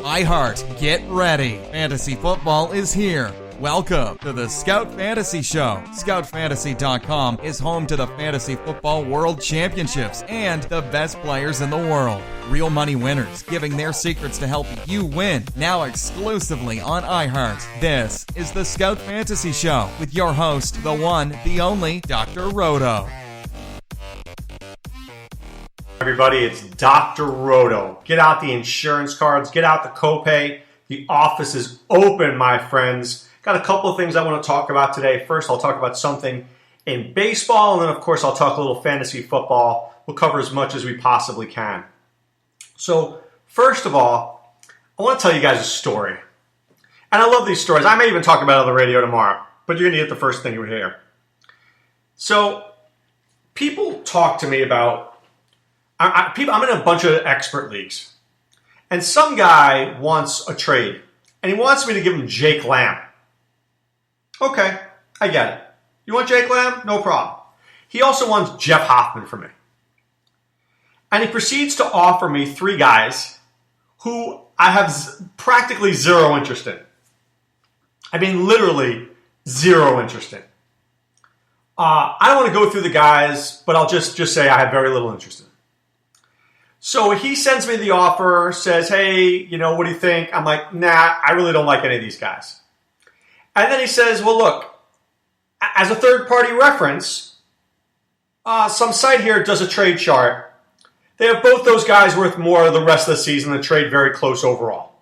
iHeart, get ready. Fantasy football is here. Welcome to the Scout Fantasy Show. ScoutFantasy.com is home to the Fantasy Football World Championships and the best players in the world. Real money winners giving their secrets to help you win. Now exclusively on iHeart. This is the Scout Fantasy Show with your host, the one, the only, Dr. Roto. Everybody, it's Dr. Roto. Get out the insurance cards, get out the copay. The office is open, my friends. Got a couple of things I want to talk about today. First, I'll talk about something in baseball, and then, of course, I'll talk a little fantasy football. We'll cover as much as we possibly can. So, first of all, I want to tell you guys a story. And I love these stories. I may even talk about it on the radio tomorrow, but you're going to get the first thing you hear. So, people talk to me about I'm in a bunch of expert leagues, and some guy wants a trade, and he wants me to give him Jake Lamb. Okay, I get it. You want Jake Lamb? No problem. He also wants Jeff Hoffman for me. And he proceeds to offer me three guys who I have practically zero interest in. I mean, literally zero interest in. I don't want to go through the guys, but I'll just say I have very little interest in them. So he sends me the offer, says, hey, what do you think? I'm like, nah, I really don't like any of these guys. And then he says, well, look, as a third-party reference, some site here does a trade chart. They have both those guys worth more the rest of the season. The trade very close overall.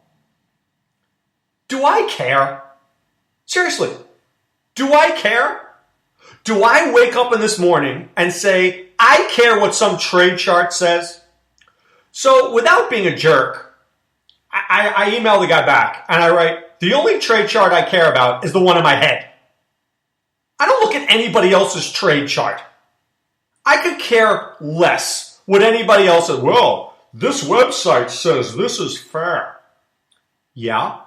Do I care? Seriously, do I care? Do I wake up in this morning and say, I care what some trade chart says? So without being a jerk, I email the guy back and I write, the only trade chart I care about is the one in my head. I don't look at anybody else's trade chart. I could care less what anybody else says. Well, this website says this is fair. Yeah?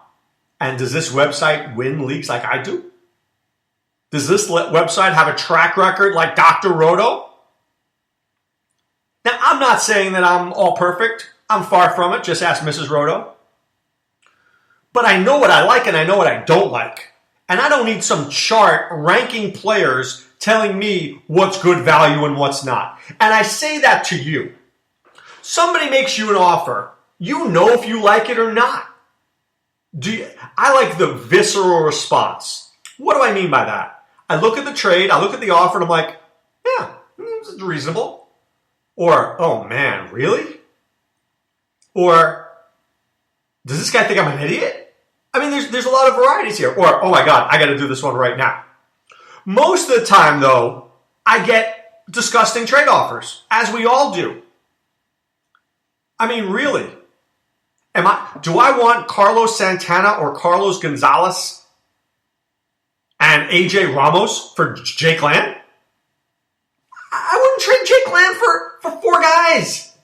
And does this website win leagues like I do? Does this website have a track record like Dr. Roto? Now, I'm not saying that I'm all perfect. I'm far from it. Just ask Mrs. Roto. But I know what I like and I know what I don't like. And I don't need some chart ranking players telling me what's good value and what's not. And I say that to you. Somebody makes you an offer. You know if you like it or not. I like the visceral response. What do I mean by that? I look at the trade, I look at the offer, and I'm like, yeah, it's reasonable. Or, oh man, really? Or, does this guy think I'm an idiot? I mean, there's a lot of varieties here. Or, oh my God, I got to do this one right now. Most of the time, though, I get disgusting trade offers, as we all do. I mean, really? Do I want Carlos Santana or Carlos Gonzalez and AJ Ramos for Jake Lamb? I wouldn't trade Jake Lamb for four guys.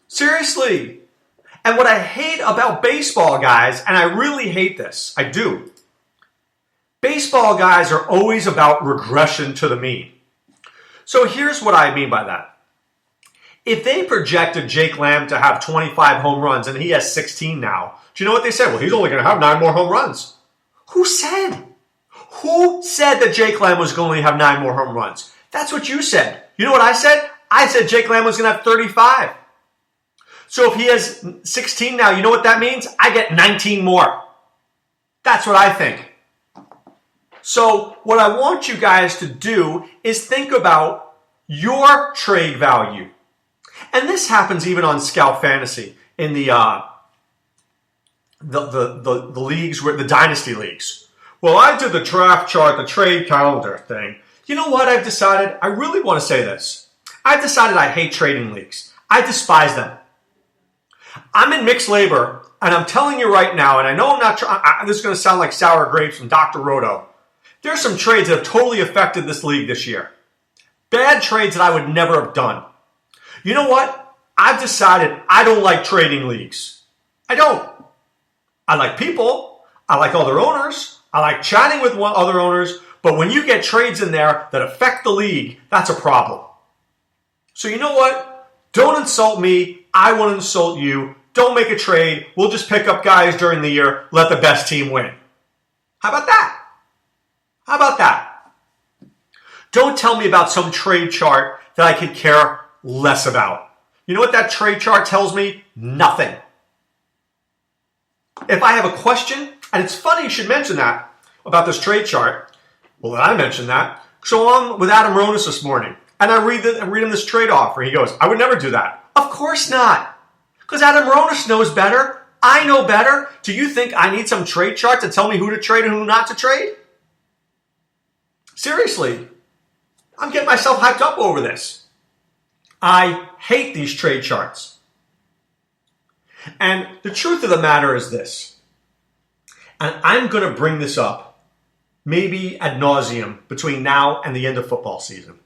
Seriously. And what I hate about baseball guys, and I really hate this, I do. Baseball guys are always about regression to the mean. So here's what I mean by that. If they projected Jake Lamb to have 25 home runs and he has 16 now, do you know what they said? Well, he's only going to have 9 more home runs. Who said? Who said that Jake Lamb was going to have 9 more home runs? That's what you said. You know what I said? I said Jake Lamb was going to have 35. So if he has 16 now, you know what that means? I get 19 more. That's what I think. So what I want you guys to do is think about your trade value. And this happens even on Scout Fantasy in the leagues, where the dynasty leagues. Well, I did the draft chart, the trade calendar thing. You know what I've decided? I really want to say this. I've decided I hate trading leagues. I despise them. I'm in mixed labor, and I'm telling you right now, and I know I'm not this is going to sound like sour grapes from Dr. Roto. There are some trades that have totally affected this league this year. Bad trades that I would never have done. You know what? I've decided I don't like trading leagues. I don't. I like people. I like other owners. I like chatting with other owners. But when you get trades in there that affect the league, that's a problem. So you know what? Don't insult me. I won't insult you. Don't make a trade. We'll just pick up guys during the year. Let the best team win. How about that? How about that? Don't tell me about some trade chart that I could care less about. You know what that trade chart tells me? Nothing. If I have a question, and it's funny you should mention that about this trade chart. Well, I mentioned that. So I'm with Adam Ronis this morning, and I read him this trade offer. He goes, I would never do that. Of course not. Because Adam Ronis knows better. I know better. Do you think I need some trade chart to tell me who to trade and who not to trade? Seriously, I'm getting myself hyped up over this. I hate these trade charts. And the truth of the matter is this, and I'm going to bring this up maybe ad nauseum between now and the end of football season.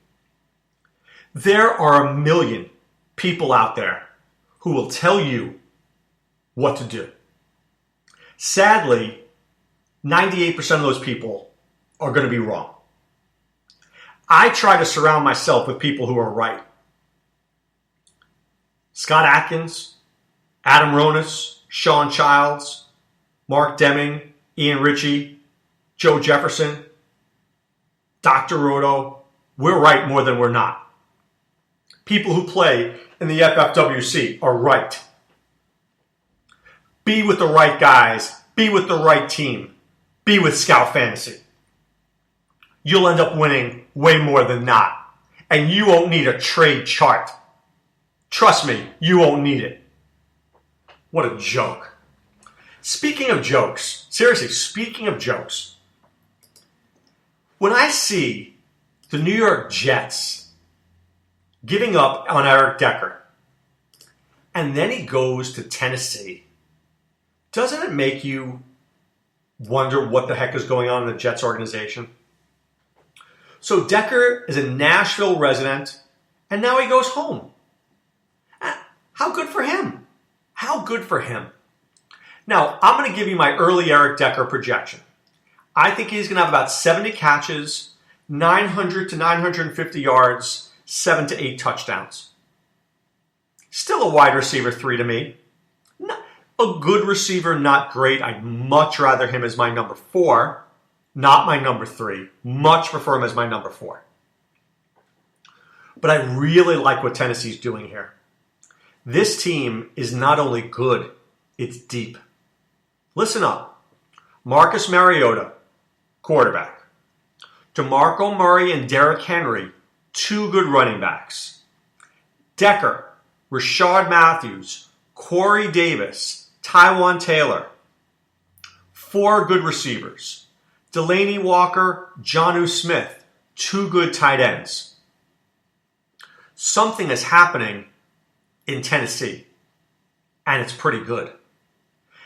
There are a million people out there who will tell you what to do. Sadly, 98% of those people are going to be wrong. I try to surround myself with people who are right. Scott Atkins, Adam Ronis, Sean Childs, Mark Deming, Ian Ritchie, Joe Jefferson, Dr. Roto. We're right more than we're not. People who play in the FFWC are right. Be with the right guys. Be with the right team. Be with Scout Fantasy. You'll end up winning way more than not. And you won't need a trade chart. Trust me, you won't need it. What a joke. Speaking of jokes, seriously, speaking of jokes, when I see the New York Jets giving up on Eric Decker, and then he goes to Tennessee, doesn't it make you wonder what the heck is going on in the Jets organization? So Decker is a Nashville resident, and now he goes home. How good for him? How good for him? Now, I'm going to give you my early Eric Decker projection. I think he's going to have about 70 catches, 900 to 950 yards, 7 to 8 touchdowns. Still a wide receiver 3 to me. A good receiver, not great. I'd much rather him as my number 4, not my number 3. Much prefer him as my number 4. But I really like what Tennessee's doing here. This team is not only good, it's deep. Listen up. Marcus Mariota, quarterback. DeMarco Murray and Derrick Henry, 2 good running backs. Decker, Rashard Matthews, Corey Davis, Tywan Taylor, 4 good receivers. Delaney Walker, Jonnu Smith, 2 good tight ends. Something is happening in Tennessee, and it's pretty good.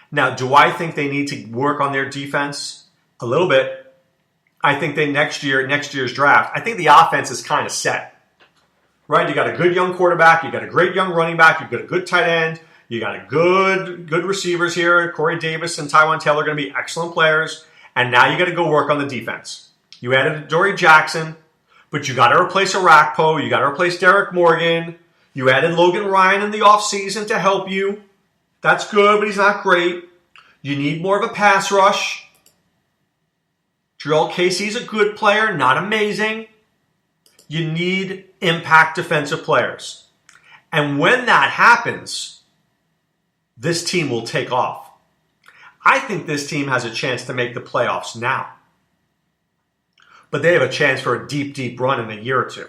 Now, do I think they need to work on their defense? A little bit. I think next year's draft, I think the offense is kind of set. Right? You got a good young quarterback, you got a great young running back, you've got a good tight end, you got a good receivers here. Corey Davis and Tywan Taylor are going to be excellent players, and now you got to go work on the defense. You added Dory Jackson, but you got to replace Arakpo, you got to replace Derek Morgan. You added Logan Ryan in the offseason to help you. That's good, but he's not great. You need more of a pass rush. Jarrell Casey's a good player, not amazing. You need impact defensive players. And when that happens, this team will take off. I think this team has a chance to make the playoffs now. But they have a chance for a deep, deep run in a year or two.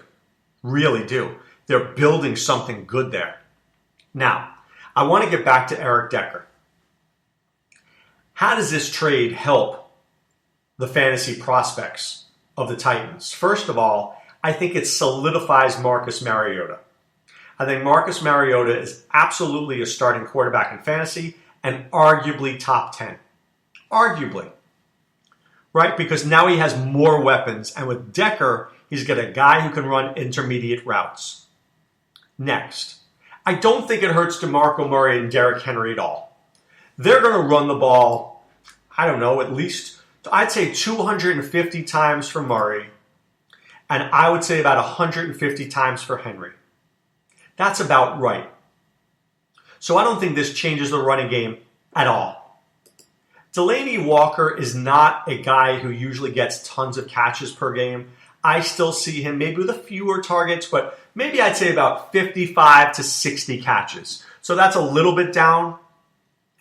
Really do. They're building something good there. Now, I want to get back to Eric Decker. How does this trade help the fantasy prospects of the Titans? First of all, I think it solidifies Marcus Mariota. I think Marcus Mariota is absolutely a starting quarterback in fantasy and arguably top 10. Arguably. Right? Because now he has more weapons. And with Decker, he's got a guy who can run intermediate routes. Next, I don't think it hurts DeMarco Murray and Derrick Henry at all. They're going to run the ball, I don't know, at least, I'd say 250 times for Murray, and I would say about 150 times for Henry. That's about right. So I don't think this changes the running game at all. Delanie Walker is not a guy who usually gets tons of catches per game. I still see him maybe with a fewer targets, but maybe I'd say about 55 to 60 catches. So that's a little bit down,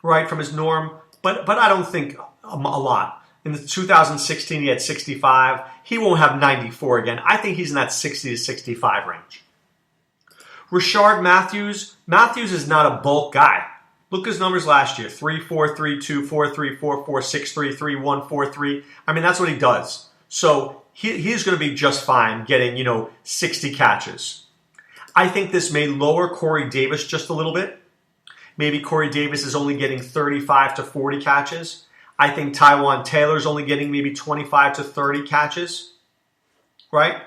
right, from his norm, but I don't think a lot. In 2016, he had 65. He won't have 94 again. I think he's in that 60 to 65 range. Rashard Matthews. Matthews is not a bulk guy. Look at his numbers last year. 3-4, 3-2, 4-3, 4-4, 6-3, 3-1, 4-3. I mean, that's what he does. So he's going to be just fine getting, 60 catches. I think this may lower Corey Davis just a little bit. Maybe Corey Davis is only getting 35 to 40 catches. I think Tywan Taylor's only getting maybe 25 to 30 catches, right?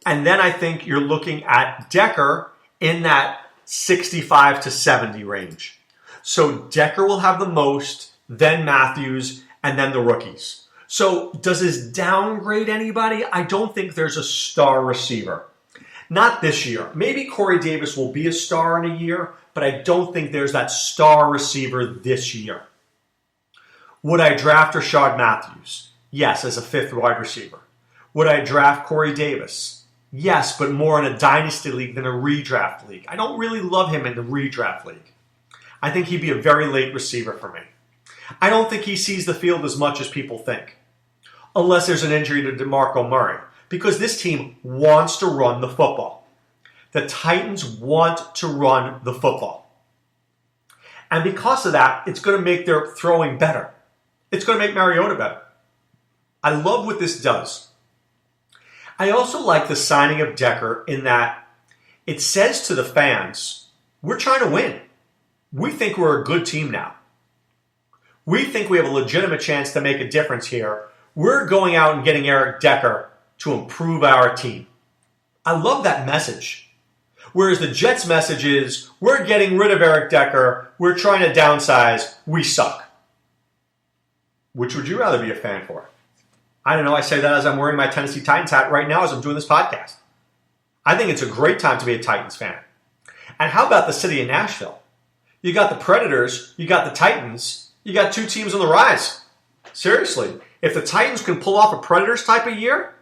And then I think you're looking at Decker in that 65 to 70 range. So Decker will have the most, then Matthews, and then the rookies. So does this downgrade anybody? I don't think there's a star receiver. Not this year. Maybe Corey Davis will be a star in a year, but I don't think there's that star receiver this year. Would I draft Rashard Matthews? Yes, as a fifth wide receiver. Would I draft Corey Davis? Yes, but more in a dynasty league than a redraft league. I don't really love him in the redraft league. I think he'd be a very late receiver for me. I don't think he sees the field as much as people think, unless there's an injury to DeMarco Murray, because this team wants to run the football. The Titans want to run the football. And because of that, it's going to make their throwing better. It's going to make Mariota better. I love what this does. I also like the signing of Decker in that it says to the fans, we're trying to win. We think we're a good team now. We think we have a legitimate chance to make a difference here. We're going out and getting Eric Decker to improve our team. I love that message. Whereas the Jets' message is, we're getting rid of Eric Decker, we're trying to downsize, we suck. Which would you rather be a fan for? I don't know, I say that as I'm wearing my Tennessee Titans hat right now as I'm doing this podcast. I think it's a great time to be a Titans fan. And how about the city of Nashville? You got the Predators, you got the Titans, you got two teams on the rise. Seriously, if the Titans can pull off a Predators type of year,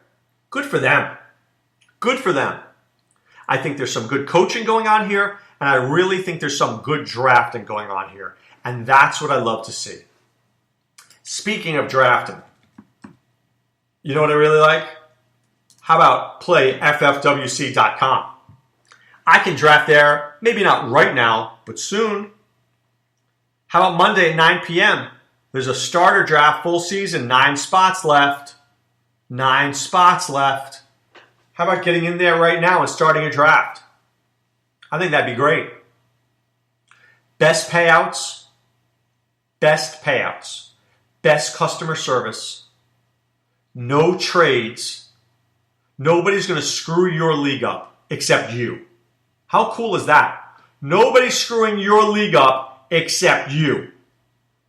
good for them. Good for them. I think there's some good coaching going on here, and I really think there's some good drafting going on here. And that's what I love to see. Speaking of drafting, you know what I really like? How about playffwc.com? I can draft there, maybe not right now, but soon. How about Monday at 9 p.m.? There's a starter draft, full season, 9 spots left. 9 spots left. How about getting in there right now and starting a draft? I think that'd be great. Best payouts. Best payouts. Best customer service. No trades. Nobody's going to screw your league up except you. How cool is that? Nobody's screwing your league up except you.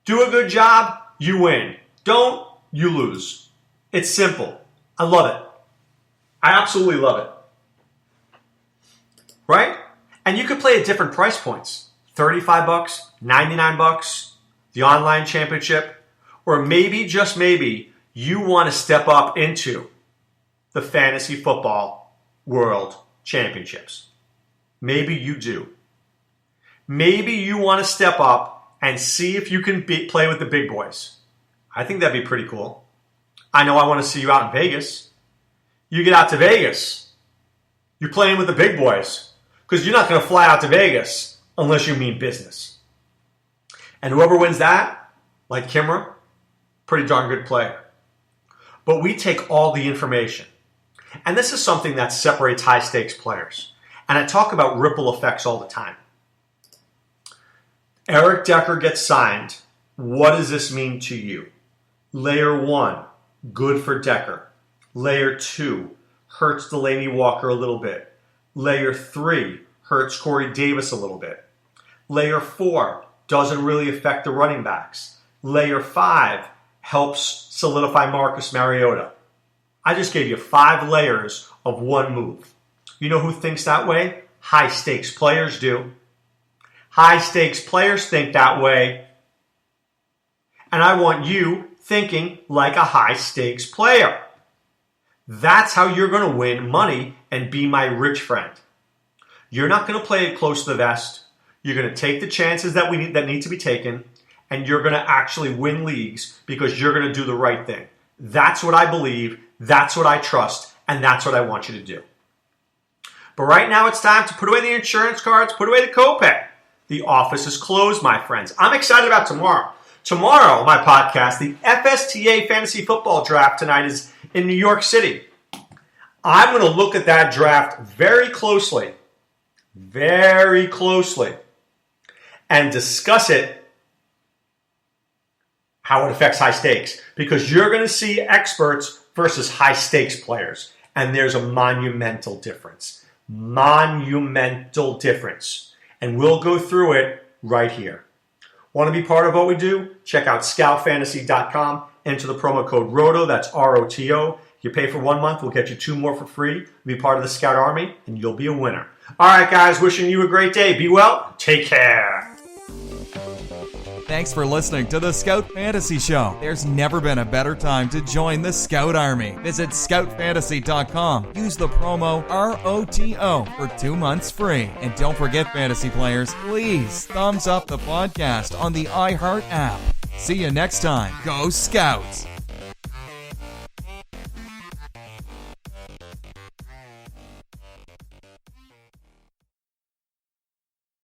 Do a good job, you win. Don't, you lose. It's simple. I love it. I absolutely love it. Right? And you could play at different price points. $35, $99, the online championship, or maybe, just maybe, you want to step up into the fantasy football world championships. Maybe you do. Maybe you want to step up and see if you can play with the big boys. I think that'd be pretty cool. I know I want to see you out in Vegas. You get out to Vegas. You're playing with the big boys. Because you're not going to fly out to Vegas unless you mean business. And whoever wins that, like Kimra, pretty darn good player. But we take all the information. And this is something that separates high-stakes players. And I talk about ripple effects all the time. Eric Decker gets signed. What does this mean to you? Layer 1, good for Decker. Layer 2, hurts Delanie Walker a little bit. Layer 3, hurts Corey Davis a little bit. Layer 4, doesn't really affect the running backs. Layer 5, helps solidify Marcus Mariota. I just gave you 5 layers of one move. You know who thinks that way? high stakes players do. High stakes players think that way. And I want you thinking like a high stakes player. That's how you're going to win money and be my rich friend. You're not going to play it close to the vest. You're going to take the chances that need to be taken, and you're going to actually win leagues because you're going to do the right thing. That's what I believe, that's what I trust, and that's what I want you to do. But right now it's time to put away the insurance cards, put away the copay. The office is closed, my friends. I'm excited about tomorrow. Tomorrow, my podcast, the FSTA Fantasy Football Draft tonight is in New York City. I'm going to look at that draft very closely, and discuss it, how it affects high stakes. Because you're going to see experts versus high stakes players. And there's a monumental difference. Monumental difference. And we'll go through it right here. Want to be part of what we do? Check out scoutfantasy.com. Enter the promo code ROTO, that's ROTO. You pay for 1 month, we'll get you 2 more for free. Be part of the Scout Army, and you'll be a winner. All right, guys, wishing you a great day. Be well. Take care. Thanks for listening to the Scout Fantasy Show. There's never been a better time to join the Scout Army. Visit scoutfantasy.com. Use the promo ROTO for 2 months free. And don't forget, fantasy players, please thumbs up the podcast on the iHeart app. See you next time. Go Scouts!